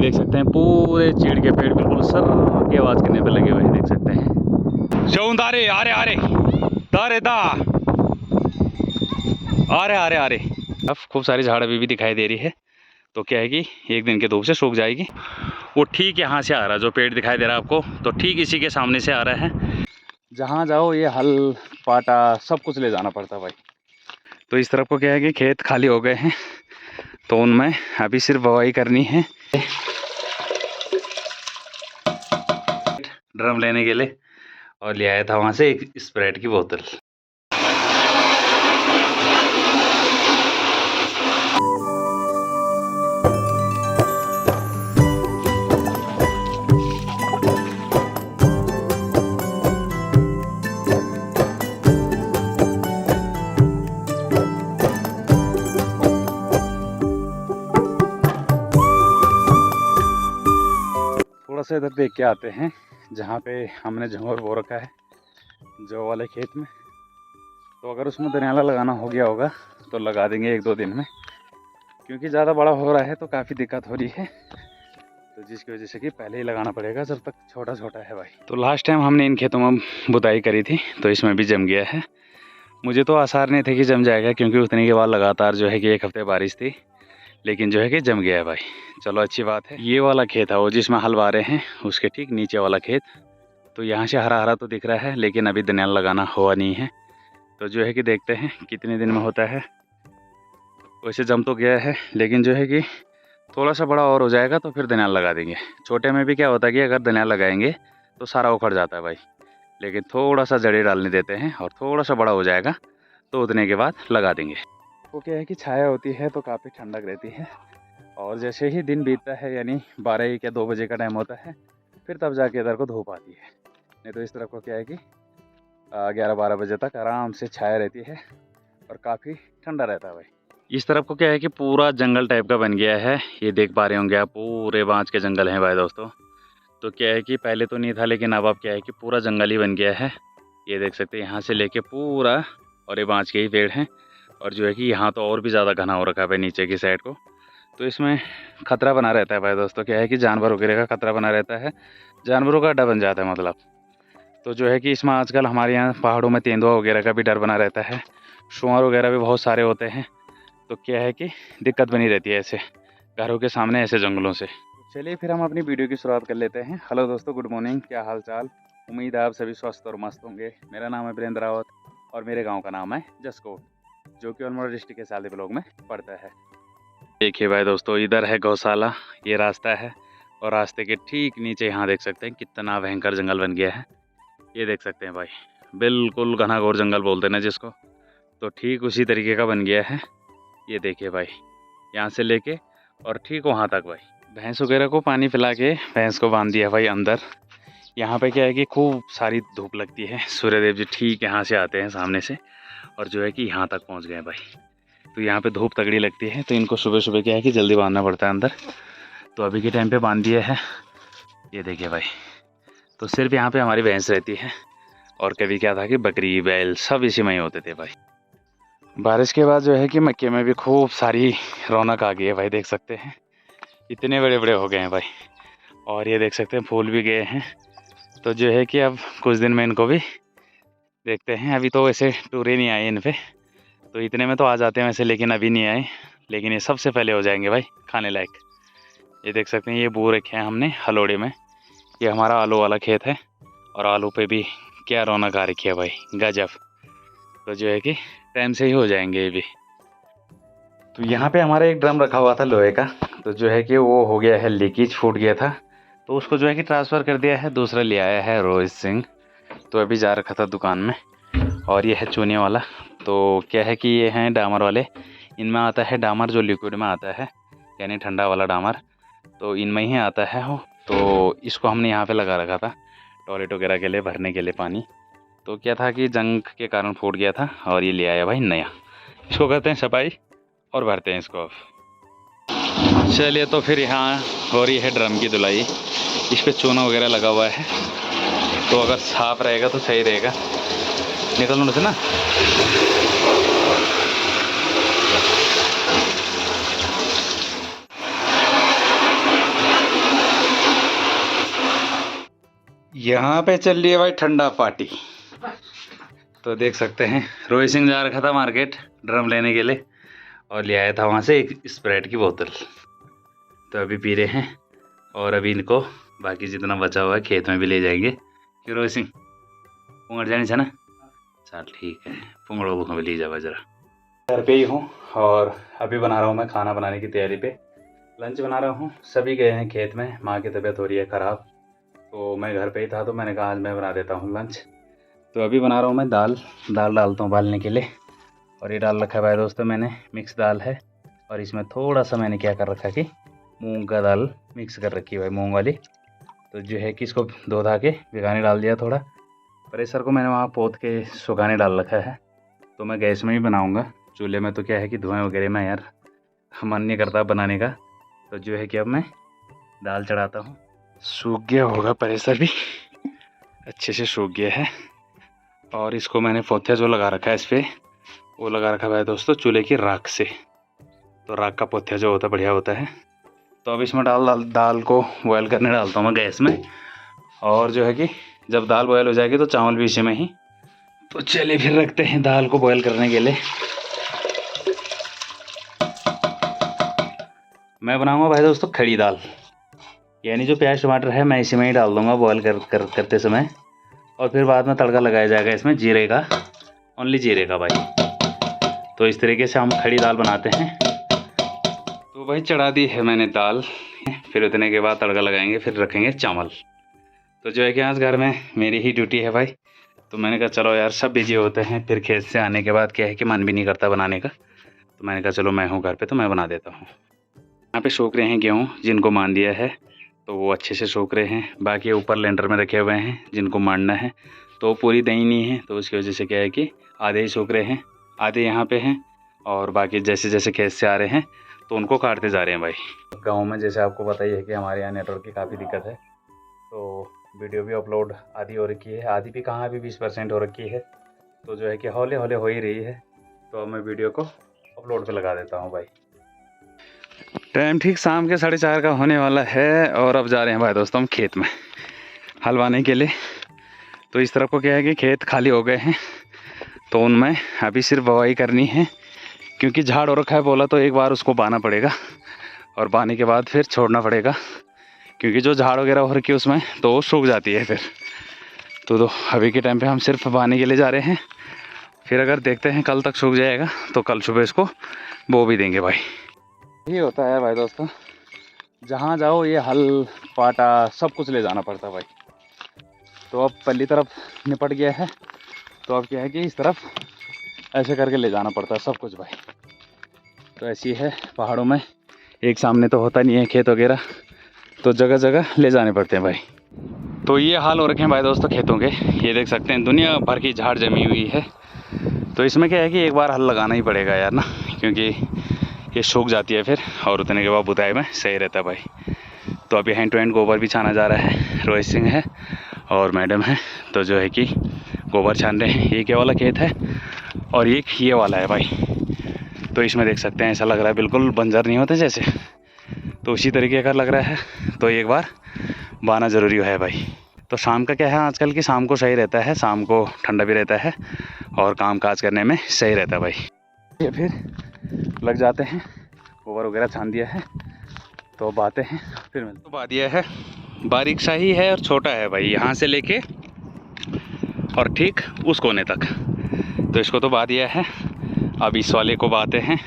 देख सकते हैं पूरे चीड़ के पेड़ बिल्कुल सर की आवाज़ करने पे लगे हुए हैं, देख सकते हैं। जो दारे आरे आरे दारे दा आरे आरे आरे। अब खूब सारी झाड़ अभी भी दिखाई दे रही है, तो क्या है कि एक दिन के धूप से सूख जाएगी। वो ठीक यहाँ से आ रहा है, जो पेड़ दिखाई दे रहा है आपको, तो ठीक इसी के सामने से आ रहा है। जहाँ जाओ ये हल पाटा सब कुछ ले जाना पड़ता भाई। तो इस तरफ को क्या है कि खेत खाली हो गए हैं, तो उनमें अभी सिर्फ बुवाई करनी है। ड्रम लेने के लिए और ले आया था वहाँ से एक स्प्राइट की बोतल। थोड़ा सा इधर देख के आते हैं जहाँ पे हमने झंगोर बो रखा है, जो वाले खेत में। तो अगर उसमें दनियाला लगाना हो गया होगा तो लगा देंगे 1-2 दिन में, क्योंकि ज़्यादा बड़ा हो रहा है तो काफ़ी दिक्कत हो रही है, तो जिसकी वजह से कि पहले ही लगाना पड़ेगा जब तक छोटा छोटा है भाई। तो लास्ट टाइम हमने इन खेतों में बुताई करी थी, तो इसमें भी जम गया है। मुझे तो आसार नहीं थे कि जम जाएगा, क्योंकि उतने के बाद लगातार जो है कि 1 हफ्ते बारिश थी, लेकिन जो है कि जम गया है भाई। चलो अच्छी बात है। ये वाला खेत है वो जिसमें हल बा रहे हैं, उसके ठीक नीचे वाला खेत। तो यहाँ से हरा हरा तो दिख रहा है, लेकिन अभी दनियाल लगाना हुआ नहीं है, तो जो है कि देखते हैं कितने दिन में होता है। वैसे जम तो गया है, लेकिन जो है कि थोड़ा सा बड़ा और हो जाएगा तो फिर दनियाल लगा देंगे। छोटे में भी क्या होता है कि अगर दनियाल लगाएंगे तो सारा उखड़ जाता है भाई, लेकिन थोड़ा सा जड़ें डालने देते हैं और थोड़ा सा बड़ा हो जाएगा तो उतने के बाद लगा देंगे। वो क्या है कि छाया होती है तो काफ़ी ठंडक रहती है, और जैसे ही दिन बीतता है, यानी 12 या 2 बजे का टाइम होता है, फिर तब जाके इधर को धूप आती है। नहीं तो इस तरफ को क्या है कि 11-12 बजे तक आराम से छाया रहती है और काफ़ी ठंडा रहता है भाई। इस तरफ को क्या है कि पूरा जंगल टाइप का बन गया है, ये देख पा रहे होंगे आप, पूरे बाँझ के जंगल हैं भाई दोस्तों। तो क्या है कि पहले तो नहीं था, लेकिन अब क्या है कि पूरा जंगल ही बन गया है। ये देख सकते हैं यहाँ से लेके पूरा, और ये बाँझ के ही पेड़ हैं, और जो है कि यहाँ तो और भी ज़्यादा घना हो रखा है भाई नीचे की साइड को। तो इसमें खतरा बना रहता है भाई दोस्तों, क्या है कि जानवर वगैरह का खतरा बना रहता है, जानवरों का अड्डा बन जाता है मतलब। तो जो है कि इसमें आजकल हमारे यहाँ पहाड़ों में तेंदुआ वगैरह का भी डर बना रहता है, शुआर वगैरह भी बहुत सारे होते हैं। तो क्या है कि दिक्कत बनी रहती है ऐसे घरों के सामने, ऐसे जंगलों से। चलिए फिर हम अपनी वीडियो की शुरुआत कर लेते हैं। हेलो दोस्तों, गुड मॉर्निंग, क्या हाल चाल। उम्मीद है आप सभी स्वस्थ और मस्त होंगे। मेरा नाम है वीरेंद्र रावत और मेरे गांव का नाम है जसकोट, जो कि अल्मोड़ा डिस्ट्रिक्ट के सालदी ब्लॉक में पड़ता है। देखिए भाई दोस्तों, इधर है गौशाला, ये रास्ता है, और रास्ते के ठीक नीचे यहाँ देख सकते हैं कितना भयंकर जंगल बन गया है। ये देख सकते हैं भाई, बिल्कुल घना घोर जंगल बोलते हैं ना जिसको, तो ठीक उसी तरीके का बन गया है। ये देखिए भाई, यहाँ से लेके और ठीक वहाँ तक भाई। भैंस वगैरह को पानी पिला के भैंस को बांध दिया भाई अंदर। यहाँ पे क्या है कि खूब सारी धूप लगती है, सूर्यदेव जी ठीक यहाँ से आते हैं सामने से, और जो है कि यहाँ तक पहुँच गए भाई। तो यहाँ पे धूप तगड़ी लगती है, तो इनको सुबह सुबह क्या है कि जल्दी बांधना पड़ता है अंदर। तो अभी के टाइम पे बांध दिया है। ये देखिए भाई, तो सिर्फ यहाँ पे हमारी भैंस रहती है, और कभी क्या था कि बकरी बैल सब इसी में ही होते थे भाई। बारिश के बाद जो है कि मक्के में भी खूब सारी रौनक आ गई है भाई, देख सकते हैं इतने बड़े बड़े हो गए हैं भाई। और ये देख सकते हैं फूल भी गए हैं। तो जो है कि अब कुछ दिन में इनको भी देखते हैं। अभी तो वैसे टूरे नहीं आए इन पे, तो इतने में तो आ जाते हैं वैसे, लेकिन अभी नहीं आए, लेकिन ये सबसे पहले हो जाएंगे भाई खाने लायक। ये देख सकते हैं, ये बो रखे हैं हमने हलोड़े में। ये हमारा आलू वाला खेत है, और आलू पे भी क्या रौनक आ रखी है भाई, गजब। तो जो है कि टाइम से ही हो जाएंगे ये भी। तो यहाँ पे हमारा एक ड्रम रखा हुआ था लोहे का, तो जो है कि वो हो गया है लीकेज, फूट गया था, तो उसको जो है कि ट्रांसफ़र कर दिया है, दूसरा ले आया है रोहित सिंह। तो अभी जा रखा था दुकान में। और ये है चूने वाला, तो क्या है कि ये हैं डामर वाले, इनमें आता है डामर जो लिक्विड में आता है, यानी ठंडा वाला डामर, तो इनमें ही आता है वो। तो इसको हमने यहाँ पे लगा रखा था टॉयलेट वगैरह के लिए भरने के लिए पानी। तो क्या था कि जंग के कारण फूट गया था, और ये ले आया भाई नया। इसको करते हैं सफाई और भरते हैं इसको अब। चलिए तो फिर यहाँ हो रही है ड्रम की धुलाई। इस पर चूना वगैरह लगा हुआ है, तो अगर साफ़ रहेगा तो सही रहेगा। निकल लो से ना। यहाँ पे चल रही है भाई ठंडा पार्टी। तो देख सकते हैं रोहित सिंह जा रखा था मार्केट ड्रम लेने के लिए और ले आया था वहाँ से एक स्प्राइट की बोतल। तो अभी पी रहे हैं और अभी इनको बाकी जितना बचा हुआ है खेत में भी ले जाएंगे। कि रोहित सिंह पुंगड़ जानी है ना? चल ठीक है, पुंगड़ों को भी ले जाओ जरा। घर पे ही हूँ और अभी बना रहा हूँ मैं खाना बनाने की तैयारी पे। लंच बना रहा हूँ। सभी गए हैं खेत में, माँ की तबीयत हो रही है ख़राब, तो मैं घर पे ही था तो मैंने कहा आज मैं बना देता हूँ लंच। तो अभी बना रहा हूँ मैं दाल डालता हूँ उबालने के लिए। और ये डाल रखा है भाई दोस्तों मैंने, मिक्स दाल है। और इसमें थोड़ा सा मैंने क्या कर रखा कि मूंग का दाल मिक्स कर रखी है भाई, मूंग वाली। तो जो है कि इसको धो धा के भिगाने डाल दिया थोड़ा। प्रेशर को मैंने वहाँ पोत के सुखाने डाल रखा है। तो मैं गैस में ही बनाऊँगा, चूल्हे में तो क्या है कि धुआं वगैरह में यार मन नहीं करता बनाने का। तो जो है कि अब मैं दाल चढ़ाता हूँ। सूख गया होगा प्रेशर भी, अच्छे से सूख गया है। और इसको मैंने पोथिया जो लगा रखा है इस पर, वो लगा रखा है दोस्तों चूल्हे की राख से। तो राख का पोथिया जो होता है बढ़िया होता है। तो अब इसमें दाल को बॉयल करने डालता हूँ मैं गैस में। और जो है कि जब दाल बॉयल हो जाएगी तो चावल भी इसी में ही। तो चलिए फिर रखते हैं दाल को बॉयल करने के लिए। मैं बनाऊंगा भाई दोस्तों खड़ी दाल, यानी जो प्याज टमाटर है मैं इसी में ही डाल दूँगा बॉयल करते समय। और फिर बाद में तड़का लगाया जाएगा इसमें जीरे का, ओनली जीरे का भाई। तो इस तरीके से हम खड़ी दाल बनाते हैं। तो भाई चढ़ा दी है मैंने दाल, फिर उतने के बाद तड़का लगाएंगे, फिर रखेंगे चावल। तो जो है कि आज घर में मेरी ही ड्यूटी है भाई। तो मैंने कहा चलो यार सब बिजी होते हैं, फिर खेत से आने के बाद क्या है कि मन भी नहीं करता बनाने का। तो मैंने कहा चलो मैं हूँ घर पे तो मैं बना देता हूँ। यहाँ पे सूख रहे हैं गेहूँ जिनको मान दिया है, तो वो अच्छे से सूख रहे हैं। बाकी ऊपर लेंटर में रखे हुए हैं जिनको मारना है, तो पूरी दही नहीं है, तो उसकी वजह से क्या है कि आधे ही सूख रहे हैं, आधे यहाँ पे हैं। और बाकी जैसे जैसे खेत से आ रहे हैं तो उनको काटते जा रहे हैं भाई। गांव में जैसे आपको पता ही है कि हमारे यहाँ नेटवर्क की काफ़ी दिक्कत है। तो वीडियो भी अपलोड आधी हो रखी है, आधी भी कहाँ अभी 20% हो रखी है। तो जो है कि हौले हौले हो ही रही है। तो अब मैं वीडियो को अपलोड पे लगा देता हूँ भाई। टाइम ठीक शाम के 4:30 का होने वाला है और अब जा रहे हैं भाई दोस्तों हम खेत में हल वाने के लिए। तो इस तरफ को क्या है कि खेत खाली हो गए हैं, तो उनमें अभी सिर्फ बवाई करनी है। क्योंकि झाड़ हो रखा है बोला तो एक बार उसको बाना पड़ेगा और बाने के बाद फिर छोड़ना पड़ेगा। क्योंकि जो झाड़ वगैरह हो रखी है उसमें तो वो सूख जाती है फिर। तो अभी के टाइम पे हम सिर्फ बाने के लिए जा रहे हैं। फिर अगर देखते हैं कल तक सूख जाएगा तो कल सुबह इसको बो भी देंगे भाई। यही होता है भाई दोस्तों, जहाँ जाओ ये हल पाटा सब कुछ ले जाना पड़ता है भाई। तो अब पहली तरफ निपट गया है, तो अब क्या है कि इस तरफ ऐसे करके ले जाना पड़ता है सब कुछ भाई। तो ऐसी है पहाड़ों में, एक सामने तो होता नहीं है खेत वगैरह, तो जगह जगह ले जाने पड़ते हैं भाई। तो ये हाल हो रखे हैं भाई दोस्तों खेतों के, ये देख सकते हैं दुनिया भर की झाड़ जमी हुई है। तो इसमें क्या है कि एक बार हल लगाना ही पड़ेगा यार ना, क्योंकि ये सूख जाती है फिर और उतने के बाद बुताई में सही रहता है भाई। तो अभी हैंड टू हैंड गोबर भी छाना जा रहा है, रोहित सिंह है और मैडम है। तो जो है कि गोबर छान रहे हैं। ये क्या वाला खेत है और एक ये वाला है भाई। तो इसमें देख सकते हैं ऐसा लग रहा है बिल्कुल बंजर नहीं होते जैसे, तो उसी तरीके का लग रहा है। तो एक बार बाना ज़रूरी है भाई। तो शाम का क्या है आजकल की, शाम को सही रहता है, शाम को ठंडा भी रहता है और काम काज करने में सही रहता है भाई। ये फिर लग जाते हैं, गोबर वगैरह छान दिया है तो अब आते हैं फिर मिलते। तो बा दिया है, बारीक सा ही है और छोटा है भाई, यहाँ से लेके और ठीक उस कोने तक। तो इसको तो बा दिया है, अब इस वाले को बाते हैं।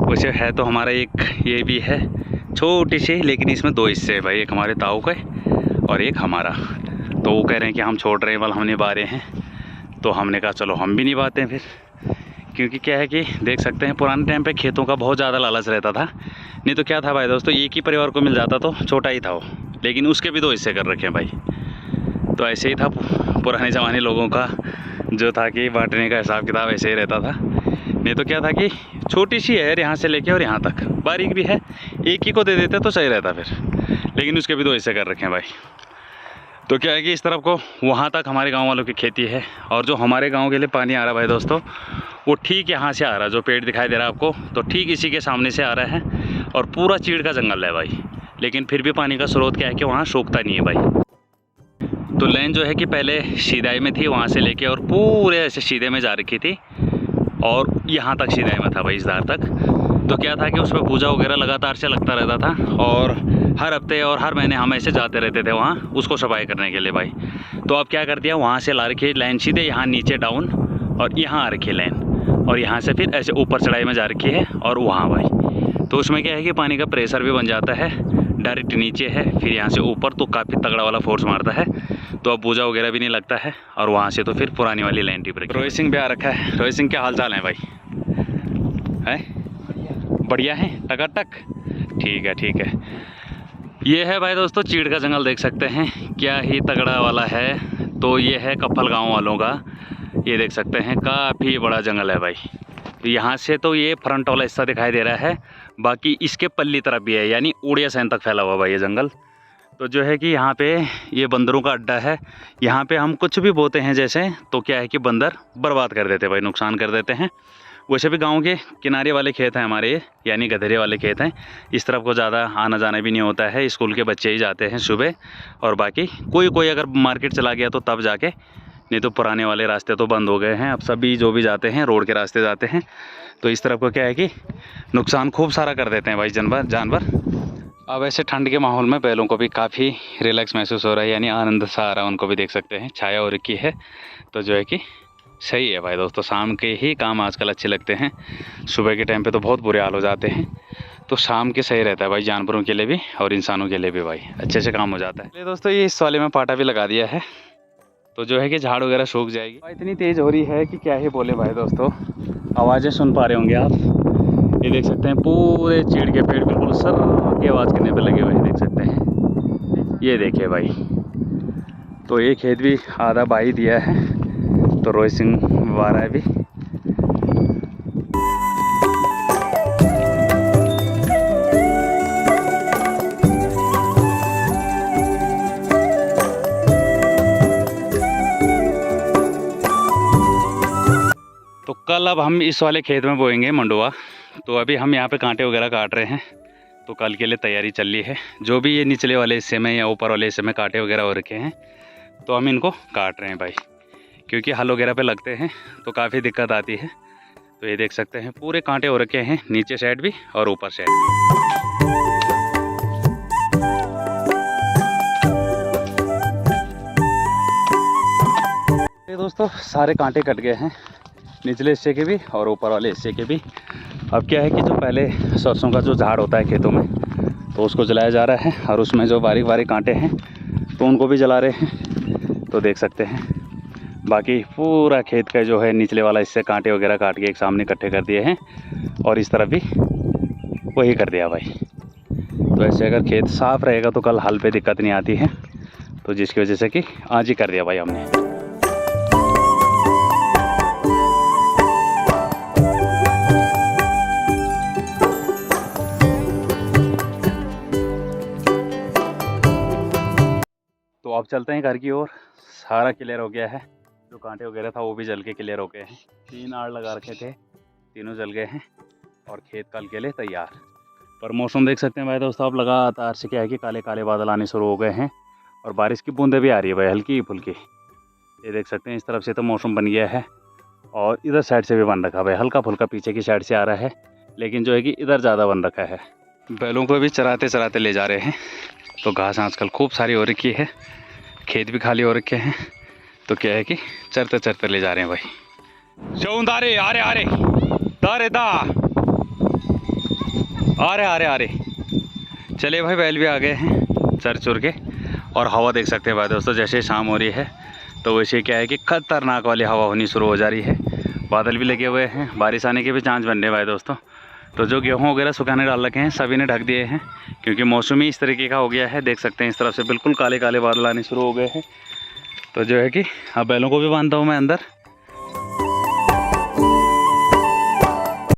वैसे है तो हमारा एक ये भी है छोटी सी, लेकिन इसमें 2 हिस्से हैं भाई, एक हमारे ताऊ का और एक हमारा। तो वो कह रहे हैं कि हम छोड़ रहे हैं, वाल हम नहीं बा रहे हैं। तो हमने कहा चलो हम भी नहीं बाते हैं फिर। क्योंकि क्या है कि देख सकते हैं पुराने टाइम पे खेतों का बहुत ज़्यादा लालच रहता था। नहीं तो क्या था भाई दोस्तों, एक ही परिवार को मिल जाता तो छोटा ही था वो, लेकिन उसके भी 2 हिस्से कर रखे हैं भाई। तो ऐसे ही था पुराने ज़माने लोगों का जो था कि बांटने का हिसाब किताब ऐसे ही रहता था। नहीं तो क्या था कि छोटी सी है यहाँ से लेके और यहाँ तक, बारीक भी है, एक ही को दे देते तो सही रहता फिर, लेकिन उसके भी 2 हिस्से कर रखे हैं भाई। तो क्या है कि इस तरफ को वहाँ तक हमारे गांव वालों की खेती है, और जो हमारे गांव के लिए पानी आ रहा है भाई दोस्तों, वो ठीक यहाँ से आ रहा है। जो पेड़ दिखाई दे रहा है आपको, तो ठीक इसी के सामने से आ रहा है और पूरा चीड़ का जंगल है भाई। लेकिन फिर भी पानी का स्रोत क्या है कि वहाँ सूखता नहीं है भाई। तो लाइन जो है कि पहले सीधाई में थी, वहाँ से लेके और पूरे ऐसे सीधे में जा रखी थी और यहाँ तक सीधाई में था भाई, इस धार तक। तो क्या था कि उसमें पूजा वगैरह लगातार से लगता रहता था और हर हफ्ते और हर महीने हम ऐसे जाते रहते थे वहाँ उसको सफाई करने के लिए भाई। तो अब क्या कर दिया, वहाँ से ला रखी लाइन सीधे यहाँ नीचे डाउन और यहाँ आ रखी लाइन, और यहाँ से फिर ऐसे ऊपर चढ़ाई में जा रखी है और वहाँ भाई। तो उसमें क्या है कि पानी का प्रेशर भी बन जाता है, डायरेक्ट नीचे है फिर यहाँ से ऊपर, तो काफ़ी तगड़ा वाला फोर्स मारता है। तो अब पूजा वगैरह भी नहीं लगता है और वहाँ से तो फिर पुरानी वाली लाइन टिप रखी। रोहित सिंह भी आ रखा है। रोहित सिंह क्या हाल चाल है भाई? है बढ़िया है, टकाटक, ठीक है ठीक है। ये है भाई दोस्तों चीड़ का जंगल, देख सकते हैं क्या ही तगड़ा वाला है। तो ये है कप्पल गांव वालों का, ये देख सकते हैं काफ़ी बड़ा जंगल है भाई। तो यहाँ से तो ये फ्रंट वाला हिस्सा दिखाई दे रहा है, बाकी इसके पल्ली तरफ भी है, यानी उड़िया सैन तक फैला हुआ भाई ये जंगल। तो जो है कि यहाँ पे ये बंदरों का अड्डा है। यहाँ पे हम कुछ भी बोते हैं जैसे, तो क्या है कि बंदर बर्बाद कर देते भाई, नुकसान कर देते हैं। वैसे भी गांव के किनारे वाले खेत हैं हमारे, यानी गधेरे वाले खेत हैं। इस तरफ को ज़्यादा आना जाना भी नहीं होता है, स्कूल के बच्चे ही जाते हैं सुबह, और बाकी कोई अगर मार्केट चला गया तो तब जाके, नहीं तो पुराने वाले रास्ते तो बंद हो गए हैं। अब सभी जो भी जाते हैं रोड के रास्ते जाते हैं। तो इस तरफ को क्या है कि नुकसान खूब सारा कर देते हैं भाई जानवर। अब ऐसे ठंड के माहौल में बैलों को भी काफ़ी रिलैक्स महसूस हो रहा है, यानी आनंद सा आ रहा है उनको भी, देख सकते हैं छाया हो रखी है। तो जो है कि सही है भाई दोस्तों, शाम के ही काम आजकल अच्छे लगते हैं। सुबह के टाइम पे तो बहुत बुरे हाल हो जाते हैं, तो शाम के सही रहता है भाई, जानवरों के लिए भी और इंसानों के लिए भी भाई, अच्छे से काम हो जाता है। दोस्तों ये इस वाले में पाटा भी लगा दिया है, तो जो है कि झाड़ वगैरह सूख जाएगी। इतनी तेज़ हो रही है कि क्या ही बोले भाई दोस्तों, आवाज़ें सुन पा रहे होंगे आप। ये देख सकते हैं पूरे चीड़ के पेड़ बिल्कुल सर की आवाज़ करने पर लगे हुए हैं, देख सकते हैं। ये देखिए भाई, तो ये खेत भी आधा बाही दिया है, तो रोहित सिंह वारा है भी। तो कल अब हम इस वाले खेत में बोएंगे मंडुआ। तो अभी हम यहाँ पे कांटे वगैरह काट रहे हैं, तो कल के लिए तैयारी चल रही है। जो भी ये निचले वाले हिस्से में या ऊपर वाले हिस्से में कांटे वगैरह हो रखे हैं, तो हम इनको काट रहे हैं भाई, क्योंकि हल वगैरह पे लगते हैं तो काफ़ी दिक्कत आती है। तो ये देख सकते हैं पूरे कांटे हो रखे हैं, नीचे साइड भी और ऊपर साइड भी। ये दोस्तों सारे कांटे कट गए हैं, निचले हिस्से के भी और ऊपर वाले हिस्से के भी। अब क्या है कि जो पहले सरसों का जो झाड़ होता है खेतों में, तो उसको जलाया जा रहा है, और उसमें जो बारीक बारीक कांटे हैं तो उनको भी जला रहे हैं। तो देख सकते हैं बाकी पूरा खेत का जो है निचले वाला हिस्से कांटे वगैरह काट के एक सामने इकट्ठे कर दिए हैं, और इस तरफ भी वही कर दिया भाई। तो ऐसे अगर खेत साफ़ रहेगा तो कल हल पे दिक्कत नहीं आती है, तो जिसकी वजह से कि आज ही कर दिया भाई हमने। तो अब चलते हैं घर की ओर। सारा क्लियर हो गया है, जो कांटे वगैरह था वो भी जल के क्लियर हो गए हैं। 3 आड़ लगा रखे थे, तीनों जल गए हैं और खेत कल के लिए तैयार। पर मौसम देख सकते हैं भाई दोस्तों, अब लगातार से क्या है कि काले काले बादल आने शुरू हो गए हैं और बारिश की बूंदें भी आ रही है भाई, हल्की फुल्की। ये देख सकते हैं इस तरफ से तो मौसम बन गया है, और इधर साइड से भी बन रखा भाई, हल्का फुल्का पीछे की साइड से आ रहा है, लेकिन जो है कि इधर ज़्यादा बन रखा है। बैलों को भी चराते चराते ले जा रहे हैं। तो घास आजकल खूब सारी हो रखी है, खेत भी खाली हो रखे हैं, तो क्या है कि चरते चरते ले जा रहे हैं भाई। चौंदारे आरे आरे दारे दा आरे आरे आरे। चले भाई, बैल भी आ गए हैं चर चुर के, और हवा देख सकते हैं भाई दोस्तों, जैसे शाम हो रही है तो वैसे क्या है कि खतरनाक वाली हवा होनी शुरू हो जा रही है। बादल भी लगे हुए हैं, बारिश आने के भी चांस बन रहे हैं भाई दोस्तों। तो जो गेहूँ वगैरह सुखाने डाल रखे हैं सभी ने ढक दिए हैं, क्योंकि मौसम ही इस तरीके का हो गया है। देख सकते हैं इस तरफ से बिल्कुल काले काले बादल आने शुरू हो गए हैं। तो जो है कि अब बैलों को भी बांधता हूँ मैं अंदर,